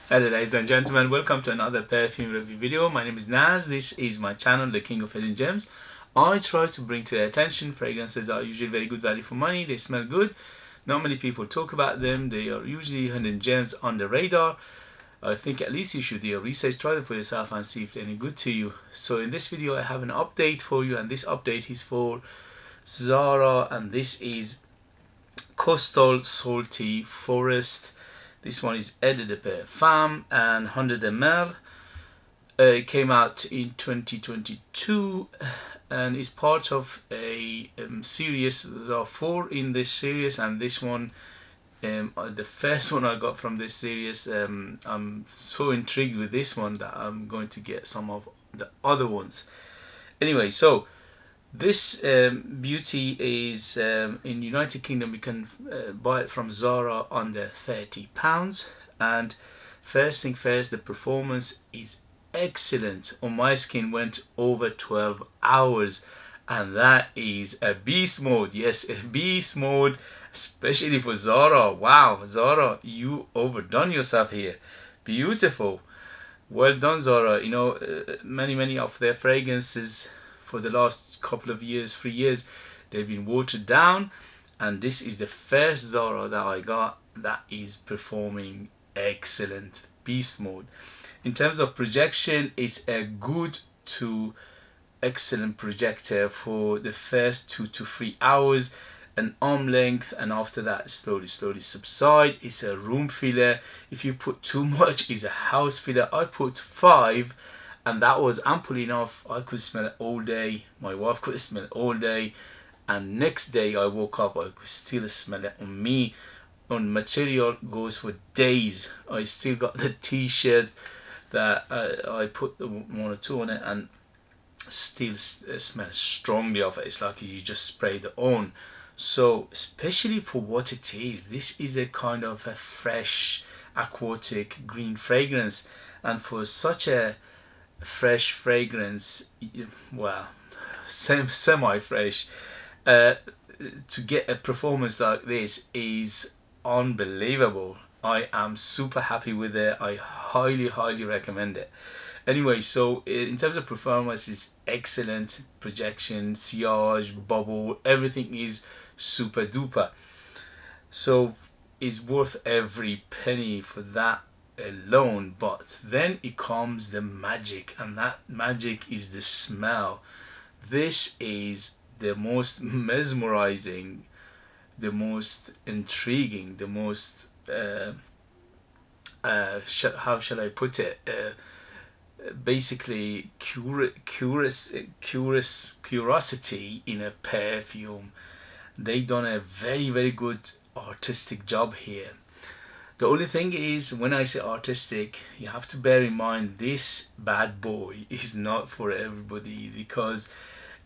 Hello ladies and gentlemen, welcome to another perfume review video. My name is Naz. This is my channel, The King of Hidden Gems. I try to bring to their attention fragrances are usually very good value for money. They smell good. Not many people talk about them. They are usually hidden gems on the radar. I think at least you should do your research, try them for yourself and see if they're any good to you. So in this video I have an update for you, and this update is for Zara, and this is Coastal Salty Forest. This one is Eau de Parfum and 100 ml. It came out in 2022 and is part of a series. There are 4 in this series, and this one, the first one I got from this series. I'm so intrigued with this one that I'm going to get some of the other ones. Anyway, so this beauty is in United Kingdom. You can buy it from Zara under £30. And first thing first, the performance is excellent. On my skin went over 12 hours, and that is a beast mode. Yes, a beast mode, especially for Zara. Wow, Zara, you overdone yourself here. Beautiful. Well done, Zara. You know, many of their fragrances for the last couple of years, 3 years, they've been watered down, and this is the first Zara that I got that is performing excellent. Beast mode. In terms of projection, it's a good to excellent projector for the first 2 to 3 hours, an arm length, and after that slowly subside. It's a room filler. If you put too much, it's a house filler. I put 5 and that was ample enough. I could smell it all day, my wife could smell it all day, and next day I woke up, I could still smell it on me. On material goes for days. I still got the t-shirt that I put the 1 or 2 on it and still smells strongly of it. It's like you just sprayed it on. So especially for what it is, this is a kind of a fresh aquatic green fragrance, and for such a fresh fragrance, well, semi-fresh, to get a performance like this is unbelievable. I am super happy with it. I highly recommend it. Anyway, so in terms of performance, it's excellent. Projection, sillage, bubble, everything is super duper. So it's worth every penny for that alone. But then it comes the magic, and that magic is the smell. This is the most mesmerizing, the most intriguing, the most how shall I put it, basically curiosity in a perfume. They done a very good artistic job here. The only thing is, when I say artistic, you have to bear in mind this bad boy is not for everybody, because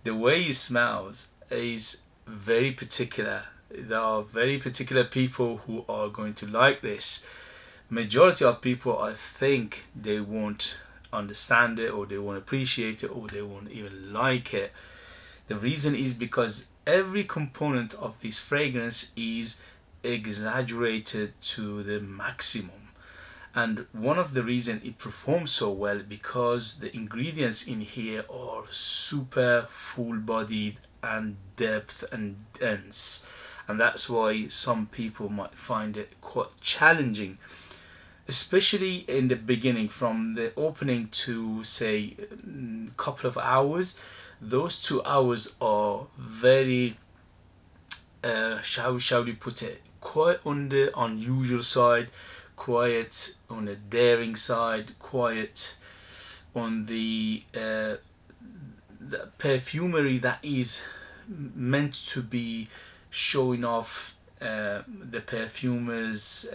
the way it smells is very particular. There are very particular people who are going to like this. Majority of people, I think, they won't understand it, or they won't appreciate it, or they won't even like it. The reason is because every component of this fragrance is exaggerated to the maximum. And one of the reasons it performs so well, because the ingredients in here are super full bodied and depth and dense, and that's why some people might find it quite challenging, especially in the beginning. From the opening to, say, a couple of hours, those 2 hours are very shall we put it, quite on the unusual side, quiet on the daring side, quiet on the perfumery that is meant to be showing off the perfumer's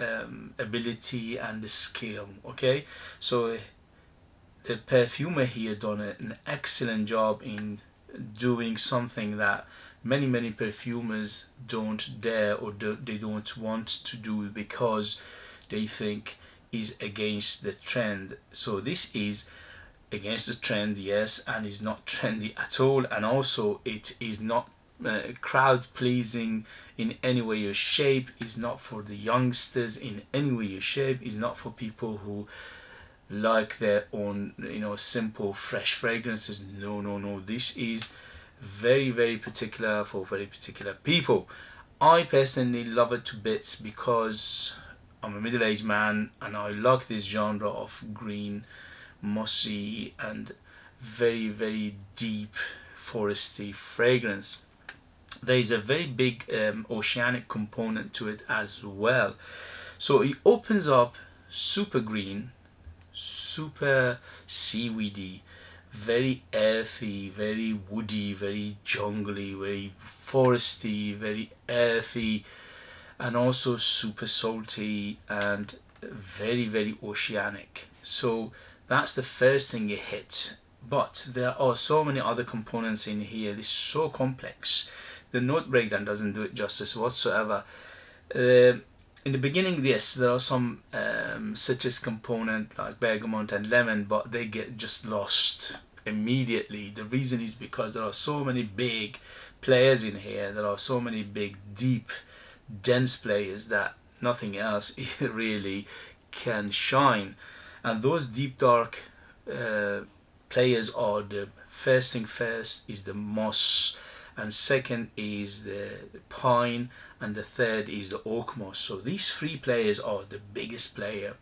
ability and the skill. Okay, so the perfumer here done an excellent job in doing something that many perfumers don't dare, or they don't want to do, because they think is against the trend. So this is against the trend, yes, and is not trendy at all, and also it is not crowd pleasing in any way or shape, is not for the youngsters in any way or shape, is not for people who like their own, you know, simple fresh fragrances. No, no, no, this is very, very particular for very particular people. I personally love it to bits because I'm a middle-aged man and I like this genre of green, mossy and very, very deep foresty fragrance. There is a very big oceanic component to it as well. So it opens up super green, super seaweedy, very earthy, very woody, very jungly, very foresty, very earthy, and also super salty and very, very oceanic. So that's the first thing you hit. But there are so many other components in here. This is so complex. The note breakdown doesn't do it justice whatsoever. In the beginning, yes, there are some citrus component like bergamot and lemon, but they get just lost immediately. The reason is because there are so many big players in here. There are so many big, deep, dense players that nothing else really can shine. And those deep, dark players are the first thing first is the moss, and second is the pine, and the third is the oak moss. So these three players are the biggest player,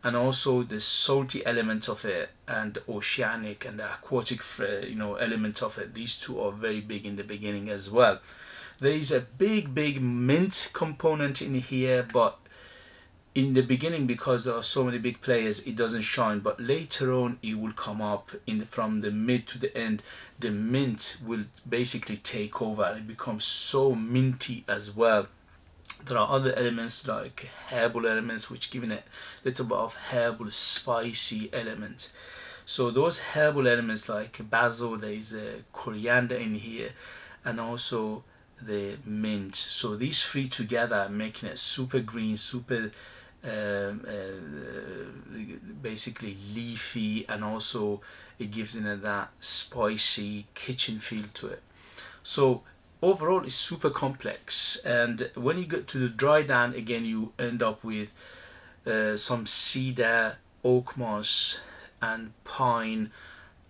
and also the salty element of it and the oceanic and the aquatic element of it. These two are very big in the beginning as well. There is a big mint component in here, but in the beginning, because there are so many big players, it doesn't shine, but later on it will come up from the mid to the end. The mint will basically take over and it becomes so minty as well. There are other elements like herbal elements which give it a little bit of herbal spicy element. So those herbal elements like basil, there is a coriander in here, and also the mint. So these three together making it super green, super basically leafy, and also it gives it that spicy kitchen feel to it. So overall it's super complex, and when you get to the dry down again, you end up with some cedar, oak moss and pine,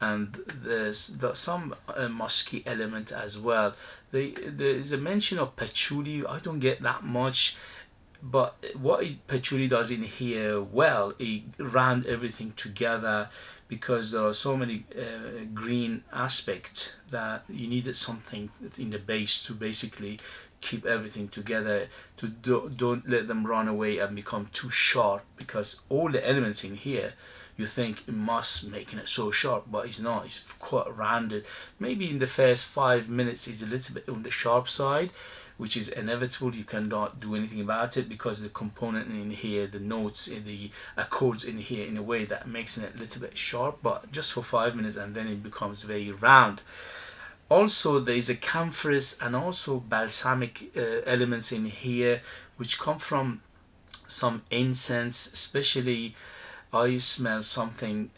and there's some musky element as well. There's a mention of patchouli. I don't get that much, but what patchouli does in here, well, it round everything together, because there are so many green aspects that you needed something in the base to basically keep everything together, to don't let them run away and become too sharp, because all the elements in here you think it must making it so sharp, but it's not. It's quite rounded. Maybe in the first 5 minutes it's a little bit on the sharp side, which is inevitable. You cannot do anything about it because the component in here, the notes in the accords in here, in a way that makes it a little bit sharp, but just for 5 minutes, and then it becomes very round. Also there is a camphorous and also balsamic elements in here, which come from some incense. Especially I smell something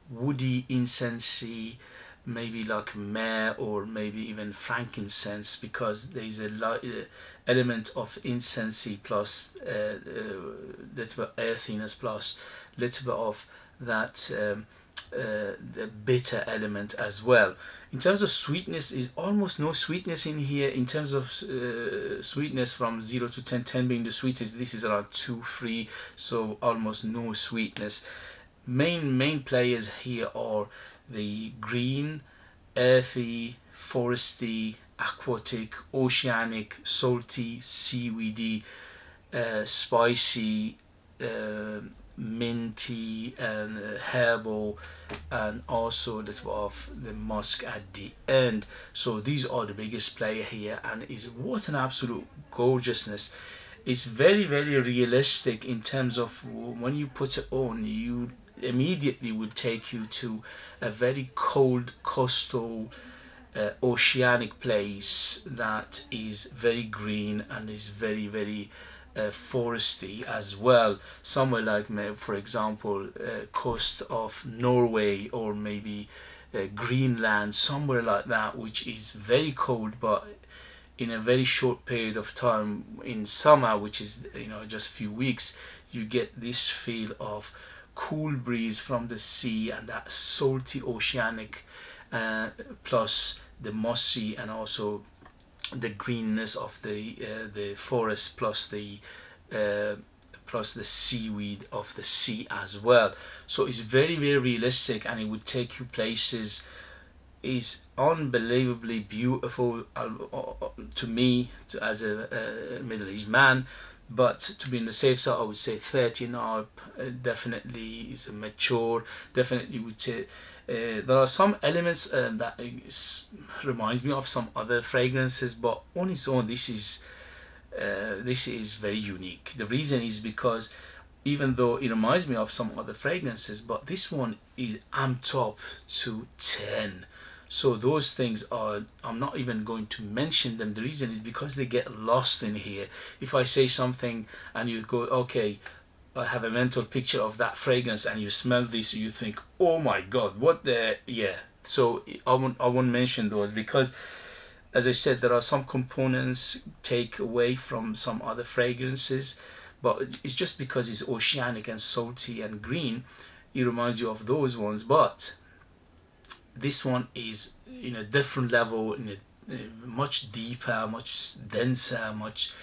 woody, incensey, maybe like myrrh or maybe even frankincense, because there is a element of incensey plus little bit earthiness plus little bit of that the bitter element as well. In terms of sweetness, is almost no sweetness in here. In terms of sweetness from 0 to 10, 10 being the sweetest, this is around 2, 3, so almost no sweetness. Main players here are the green, earthy, foresty, aquatic, oceanic, salty, seaweedy, spicy, minty and herbal, and also a little bit of the musk at the end. So these are the biggest player here, and is what an absolute gorgeousness. It's very realistic in terms of when you put it on, you immediately would take you to a very cold coastal oceanic place that is very green and is very foresty as well. Somewhere like, for example, coast of Norway, or maybe Greenland, somewhere like that, which is very cold, but in a very short period of time in summer, which is, you know, just a few weeks, you get this feel of cool breeze from the sea and that salty oceanic, plus the mossy and also the greenness of the forest, uh, plus the seaweed of the sea as well. So it's very very realistic, and it would take you places. Is unbelievably beautiful, to me, as a middle-aged man. But to be on the safe side, I would say 13 up. Definitely is a mature. Definitely would say there are some elements that reminds me of some other fragrances, but on its own, this is very unique. The reason is because even though it reminds me of some other fragrances, but this one is amped up to 10. So those things are, I'm not even going to mention them. The reason is because they get lost in here. If I say something and you go, okay, I have a mental picture of that fragrance, and you smell this, you think, oh my god, what the, yeah. So I won't mention those, because as I said, there are some components take away from some other fragrances, but it's just because it's oceanic and salty and green, it reminds you of those ones. But this one is in a different level, in a much deeper, much denser, much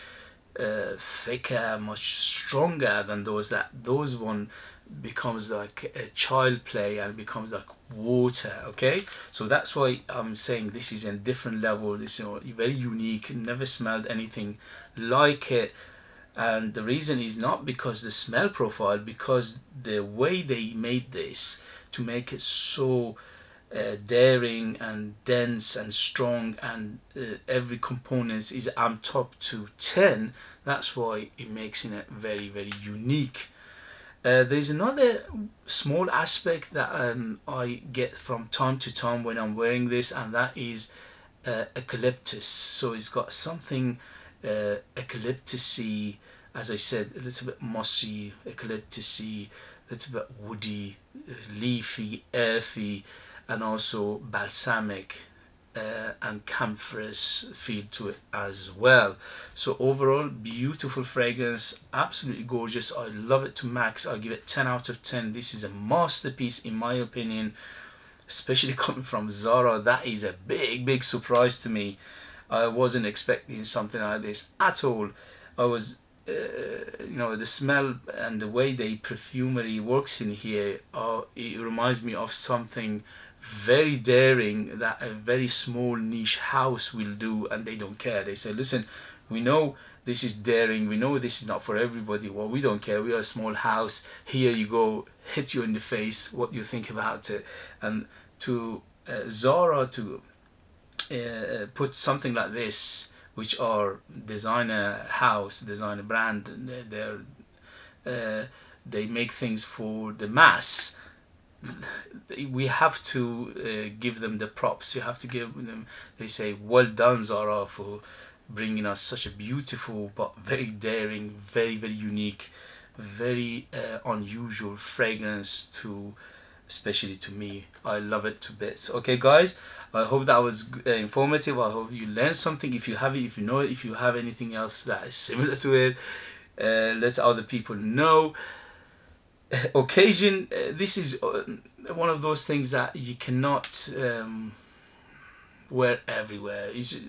thicker, much stronger than those. That those one becomes like a child play and becomes like water. Okay, so that's why I'm saying this is a different level. This, you know, very unique. Never smelled anything like it. And the reason is not because the smell profile, because the way they made this to make it so daring and dense and strong, and every component is amped up to 10. That's why it makes it very very unique. There's another small aspect that I get from time to time when I'm wearing this, and that is eucalyptus. So it's got something eucalyptusy, as I said, a little bit mossy, eucalyptusy, a little bit woody, leafy, earthy, and also balsamic and camphorous feel to it as well. So overall, beautiful fragrance, absolutely gorgeous. I love it to max. I give it 10 out of 10. This is a masterpiece in my opinion, especially coming from Zara. That is a big surprise to me. I wasn't expecting something like this at all. I was you know, the smell and the way the perfumery works in here, it reminds me of something very daring that a very small niche house will do, and they don't care. They say, listen, we know this is daring, we know this is not for everybody, well, we don't care, we are a small house, here you go, hit you in the face, what do you think about it? And to Zara to put something like this, which are designer house, designer brand, they make things for the mass. We have to give them the props. You have to give them, they say, well done Zara for bringing us such a beautiful but very daring, very very unique, very unusual fragrance, to especially to me. I love it to bits. Okay guys, I hope that was informative. I hope you learned something. If you have it, if you know it, if you have anything else that is similar to it, let other people know. Occasion, this is one of those things that you cannot wear everywhere. It's,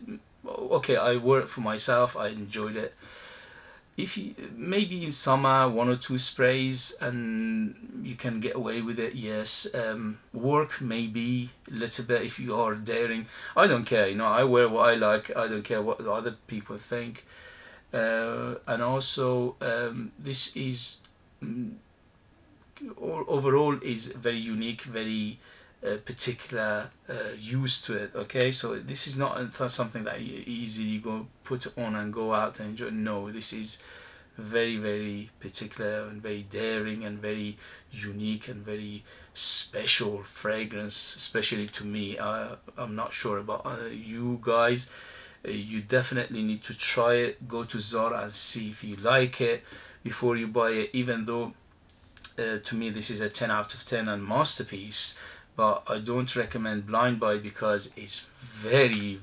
okay, I wore it for myself, I enjoyed it. If you, maybe in summer, one or two sprays and you can get away with it, yes. Work maybe a little bit if you are daring. I don't care, you know, I wear what I like, I don't care what the other people think. And also this is overall is very unique, very particular use to it. Okay, so this is not something that you easily go put on and go out and enjoy. No, this is very very particular and very daring and very unique and very special fragrance, especially to me. I'm not sure about you guys. You definitely need to try it. Go to Zara and see if you like it before you buy it, even though to me this is a 10 out of 10 and masterpiece. but I don't recommend blind buy because it's very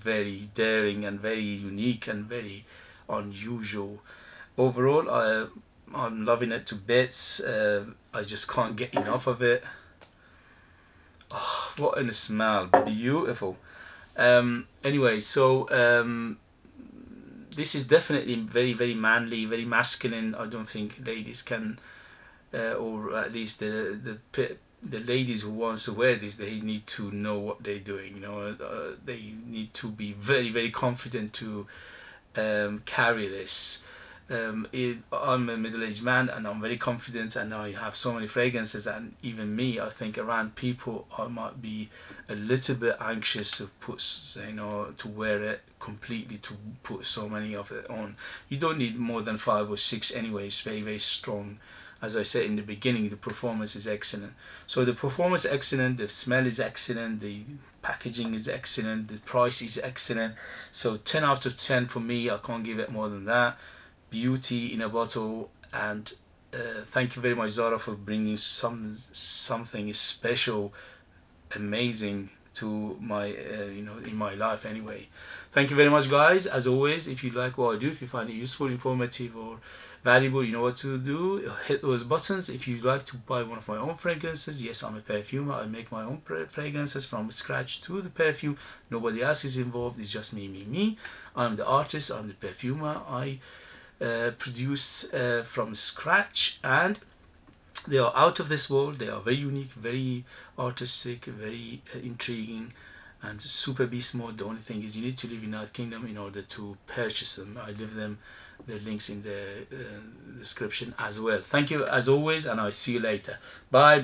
daring and very unique and very unusual. Overall, I'm loving it to bits. I just can't get enough of it. Oh, what a smell, beautiful. Anyway, so this is definitely very manly, very masculine. I don't think ladies can, or at least the ladies who wants to wear this, they need to know what they're doing. You know, they need to be very confident to carry this. I'm a middle-aged man and I'm very confident, and I have so many fragrances, and even me, I think around people I might be a little bit anxious to put, you know, to wear it completely, to put so many of it on. You don't need more than 5 or 6 anyway. It's very strong. As I said in the beginning, the performance is excellent. So the performance is excellent, the smell is excellent, the packaging is excellent, the price is excellent. So 10 out of 10 for me. I can't give it more than that. Beauty in a bottle. And thank you very much, Zara, for bringing something special, amazing to my you know, in my life anyway. Thank you very much, guys. As always, if you like what I do, if you find it useful, informative, or valuable, you know what to do. Hit those buttons. If you'd like to buy one of my own fragrances, yes, I'm a perfumer. I make my own fragrances from scratch to the perfume. Nobody else is involved. It's just me. I'm the artist. I'm the perfumer. I produce from scratch, and they are out of this world. They are very unique, very artistic, very intriguing, and super beast mode. The only thing is you need to live in United Kingdom in order to purchase them. I leave them the links in the description as well. Thank you as always, and I'll see you later. Bye.